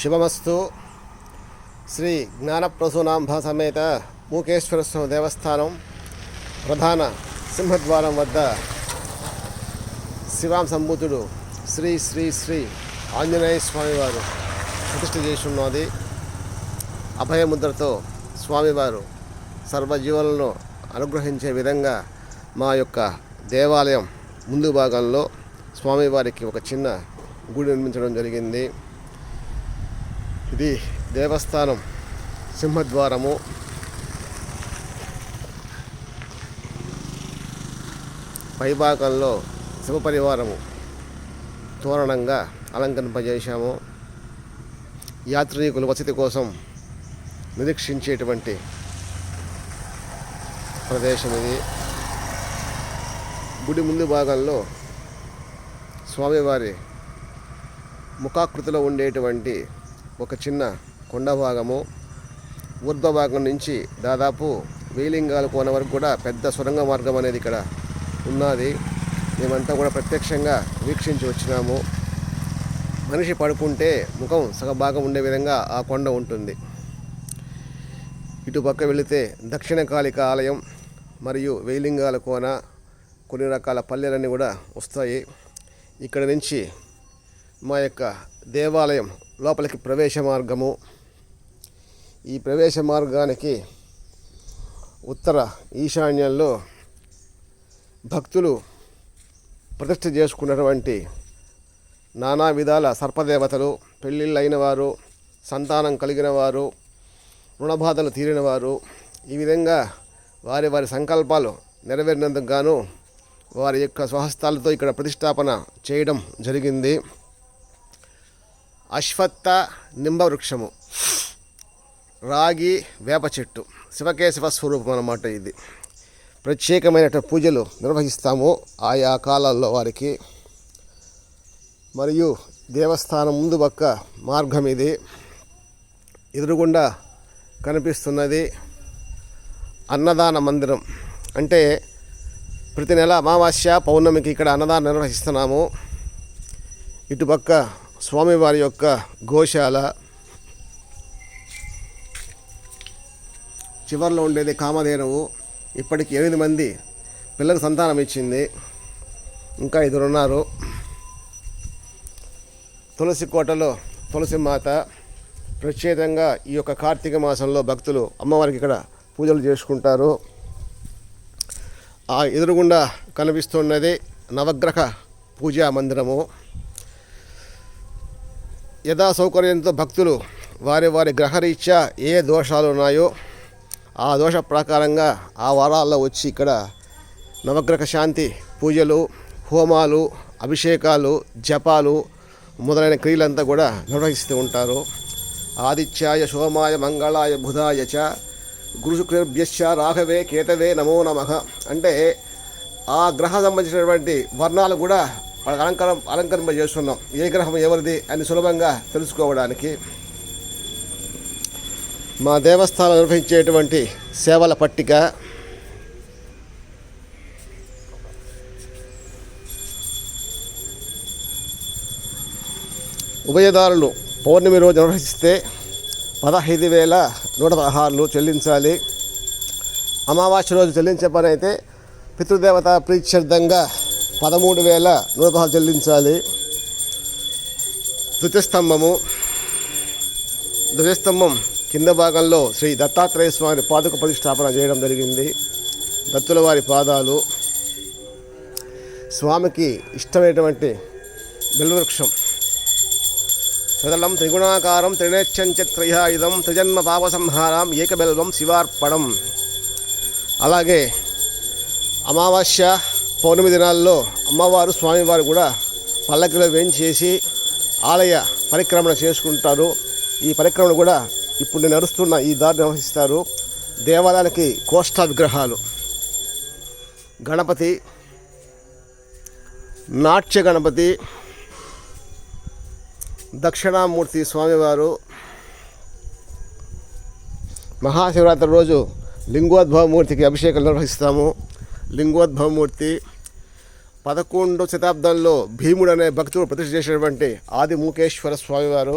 శుభమస్తు. శ్రీ జ్ఞానప్రసూనాంబ సమేత మూకేశ్వర స్వామి దేవస్థానం ప్రధాన సింహద్వారం వద్ద శివాం సంభూతుడు శ్రీ శ్రీ శ్రీ ఆంజనేయ స్వామివారు ప్రతిష్ఠ చేసి ఉన్నది. అభయముద్రతో స్వామివారు సర్వజీవులను అనుగ్రహించే విధంగా మా యొక్క దేవాలయం ముందు భాగంలో స్వామివారికి ఒక చిన్న గుడి నిర్మించడం జరిగింది. ఇది దేవస్థానం సింహద్వారము. పైభాగంలో శివపరివారము తోరణంగా అలంకరింపజేశాము. యాత్రికుల వసతి కోసం నిరీక్షించేటువంటి ప్రదేశం ఇది. గుడి ముందు భాగంలో స్వామివారి ముఖాకృతిలో ఉండేటువంటి ఒక చిన్న కొండ భాగము, ఊర్ధ్వ భాగం నుంచి దాదాపు వేలింగాల కోన వరకు కూడా పెద్ద సొరంగ మార్గం అనేది ఇక్కడ ఉన్నది. మేమంతా కూడా ప్రత్యక్షంగా వీక్షించి వచ్చినాము. మనిషి పడుకుంటే ముఖం సగభాగం ఉండే విధంగా ఆ కొండ ఉంటుంది. ఇటు పక్క వెళితే దక్షిణ కాళిక ఆలయం మరియు వేలింగాల కోన, కొన్ని రకాల పల్లెలన్నీ కూడా వస్తాయి. ఇక్కడ నుంచి మా యొక్క దేవాలయం లోపలికి ప్రవేశ మార్గము. ఈ ప్రవేశ మార్గానికి ఉత్తర ఈశాన్యంలో భక్తులు ప్రతిష్ఠ చేసుకున్నటువంటి నానా విధాల సర్పదేవతలు, పెళ్ళిళ్ళు అయిన వారు, సంతానం కలిగిన వారు, రుణబాధలు తీరిన వారు, ఈ విధంగా వారి వారి సంకల్పాలు నెరవేరినందుకు గాను వారి యొక్క స్వహస్తాలతో ఇక్కడ ప్రతిష్టాపన చేయడం జరిగింది. అశ్వత్థ నింబ వృక్షము, రాగి వేప చెట్టు, శివకేశవ స్వరూపం అన్నమాట. ఇది ప్రత్యేకమైన పూజలు నిర్వహిస్తాము ఆయా కాలాల్లో వారికి. మరియు దేవస్థానం ముందు పక్క మార్గం ఇది. ఎదురుగుండా కనిపిస్తున్నది అన్నదాన మందిరం. అంటే ప్రతి నెల అమావాస్య పౌర్ణమికి ఇక్కడ అన్నదానం నిర్వహిస్తున్నాము. ఇటుపక్క స్వామివారి యొక్క గోశాల, చివరిలో ఉండేది కామధేనువు. ఇప్పటికి 8 మంది పిల్లలకు సంతానం ఇచ్చింది. ఇంకా 2 ఉన్నారు. తులసి కోటలో తులసి మాత. ప్రత్యేకంగా ఈ యొక్క కార్తీక మాసంలో భక్తులు అమ్మవారికి ఇక్కడ పూజలు చేసుకుంటారు. ఆ ఎదురుగుండా కనిపిస్తున్నది నవగ్రహ పూజా మందిరము. యథా సౌకర్యంతో భక్తులు వారి వారి గ్రహరీత్యా ఏ దోషాలు ఉన్నాయో ఆ దోష ప్రకారంగా ఆ వారాల్లో వచ్చి ఇక్కడ నవగ్రహ శాంతి పూజలు, హోమాలు, అభిషేకాలు, జపాలు మొదలైన క్రియలంతా కూడా నిర్వహిస్తూ ఉంటారు. ఆదిత్యాయ సోమాయ మంగళాయ బుధాయ చ గురుశుక్రభ్యశ్చ రాఘవే కేతవే నమో నమః. అంటే ఆ గ్రహం సంబంధించినటువంటి వర్ణాలు కూడా అలంకరింప చేస్తున్నాం. ఏ గ్రహం ఎవరిది అని సులభంగా తెలుసుకోవడానికి. మా దేవస్థానం నిర్వహించేటువంటి సేవల పట్టిక. ఉభయదారులు పౌర్ణమి రోజు నిర్వహిస్తే 15,116 చెల్లించాలి. అమావాస్య రోజు చెల్లించే పని అయితే పితృదేవత ప్రీత్యర్థంగా 13,116 చెల్లించాలి. ధ్వజస్తంభం కింద భాగంలో శ్రీ దత్తాత్రేయ స్వామి పాదుక ప్రతిష్టాపన చేయడం జరిగింది. దత్తుల వారి పాదాలు, స్వామికి ఇష్టమైనటువంటి బిల్వవృక్షం, ప్రదళం త్రిగుణాకారం త్రినేచ్చంచ త్రయాయుధం త్రిజన్మ పాపసంహారం ఏకబెల్వం శివార్పణం. అలాగే అమావాస్య పౌర్ణమి దినాల్లో అమ్మవారు స్వామివారు కూడా పల్లకిలో వేంచేసి ఆలయ పరిక్రమణ చేసుకుంటారు. ఈ పరిక్రమణ కూడా ఇప్పుడు నేను నడుస్తున్న ఈ దారి నిర్వహిస్తారు. దేవాలయానికి కోష్ట విగ్రహాలు, గణపతి, నాట్య గణపతి, దక్షిణామూర్తి స్వామివారు. మహాశివరాత్రి రోజు లింగోద్భవమూర్తికి అభిషేకం నిర్వహిస్తాము. లింగోద్భవమూర్తి 11వ శతాబ్దంలో భీముడు అనే భక్తుడు ప్రతిష్ఠ చేసినటువంటి ఆది మూకేశ్వర స్వామివారు.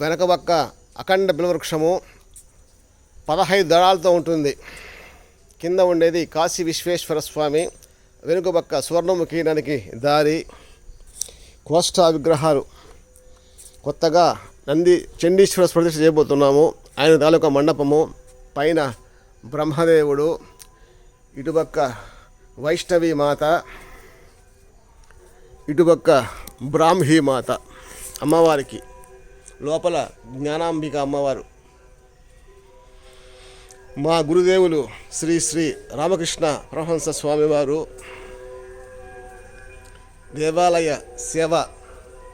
వెనక పక్క అఖండ బిల్వవృక్షము 15 దళాలతో ఉంటుంది. కింద ఉండేది కాశీ విశ్వేశ్వర స్వామి, వెనుక పక్క సువర్ణముఖి నదికి దారి, కోష్టా విగ్రహాలు. కొత్తగా చండీశ్వర ప్రతిష్ఠ చేయబోతున్నాము. ఆయన తాలూకా మండపము, పైన బ్రహ్మదేవుడు, ఇటుపక్క వైష్ణవి మాత, ఇటుపక్క బ్రాహ్మీ మాత అమ్మవారికి, లోపల జ్ఞానాంబిక అమ్మవారు. మా గురుదేవులు శ్రీ శ్రీ రామకృష్ణ పరమహంస స్వామివారు దేవాలయ సేవ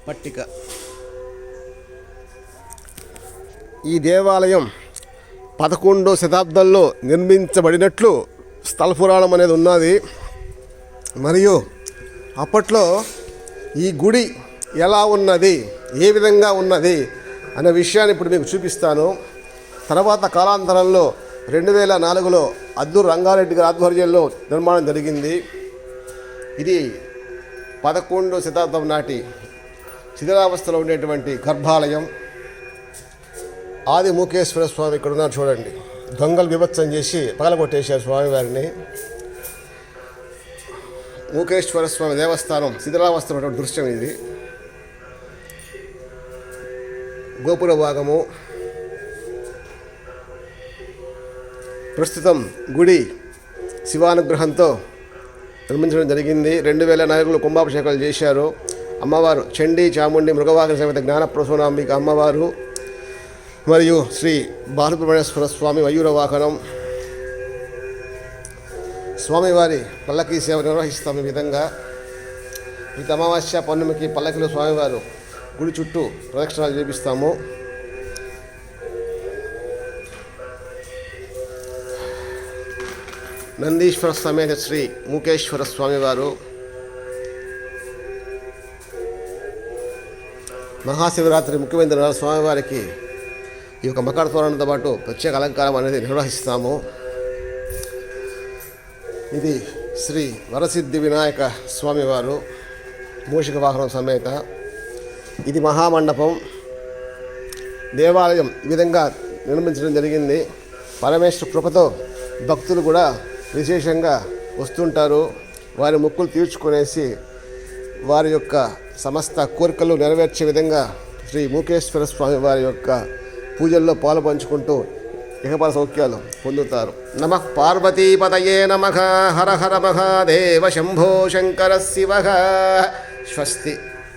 పట్టిక. ఈ దేవాలయం 11వ శతాబ్దంలో నిర్మించబడినట్లు స్థల పురాణం అనేది ఉన్నది. మరియు అప్పట్లో ఈ గుడి ఎలా ఉన్నది, ఏ విధంగా ఉన్నది అనే విషయాన్ని ఇప్పుడు మీకు చూపిస్తాను. తర్వాత కాలాంతరంలో 2004లో అద్దూరు రంగారెడ్డి గారి ఆధ్వర్యంలో నిర్మాణం జరిగింది. ఇది 11వ శతాబ్దం నాటి శిథిలావస్థలో ఉండేటువంటి గర్భాలయం. ఆది మూకేశ్వర స్వామి ఇక్కడ ఉన్నారు చూడండి. దొంగలు విభత్సం చేసి పగలగొట్టేశారు స్వామివారిని. మూకేశ్వర స్వామి దేవస్థానం శిథిలావస్థలో ఉన్నటువంటి దృశ్యం ఇది. గోపుర భాగము. ప్రస్తుతం గుడి శివానుగ్రహంతో నిర్మించడం జరిగింది. 2004లో కుంభాభిషేకాలు చేశారు. అమ్మవారు చండీ చాముండి మృగవాహన సమేత జ్ఞానప్రసూనాంబిక అమ్మవారు మరియు శ్రీ బాలసుబ్రహ్మణ్యేశ్వర స్వామి మయూర వాహనం. స్వామివారి పల్లకీ సేవ నిర్వహిస్తాం. ఈ విధంగా ప్రతి అమావాస్య పౌర్ణమికి పల్లకిలో స్వామివారు గుడి చుట్టూ ప్రదక్షిణాలు చేపిస్తాము. నందీశ్వర సమేత శ్రీ మూకేశ్వర స్వామివారు, మహాశివరాత్రి ముఖ్యమైన దినాల స్వామివారికి ఈ యొక్క మకర తోరణంతో పాటు ప్రత్యేక అలంకారం అనేది నిర్వహిస్తాము. ఇది శ్రీ వరసిద్ధి వినాయక స్వామివారు మూషిక వాహనం సమేత. ఇది మహామండపం. దేవాలయం ఈ విధంగా నిర్మించడం జరిగింది. పరమేశ్వర కృపతో భక్తులు కూడా విశేషంగా వస్తుంటారు. వారి మొక్కులు తీర్చుకునేసి వారి యొక్క సమస్త కోరికలు నెరవేర్చే విధంగా శ్రీ మూకేశ్వర స్వామి వారి యొక్క పూజల్లో పాలు పంచుకుంటూ ఇహపర సౌఖ్యాలు పొందుతారు. నమః పార్వతీపతయే నమః. హర హర మహాదేవ శంభో శంకర శివ. స్వస్తి.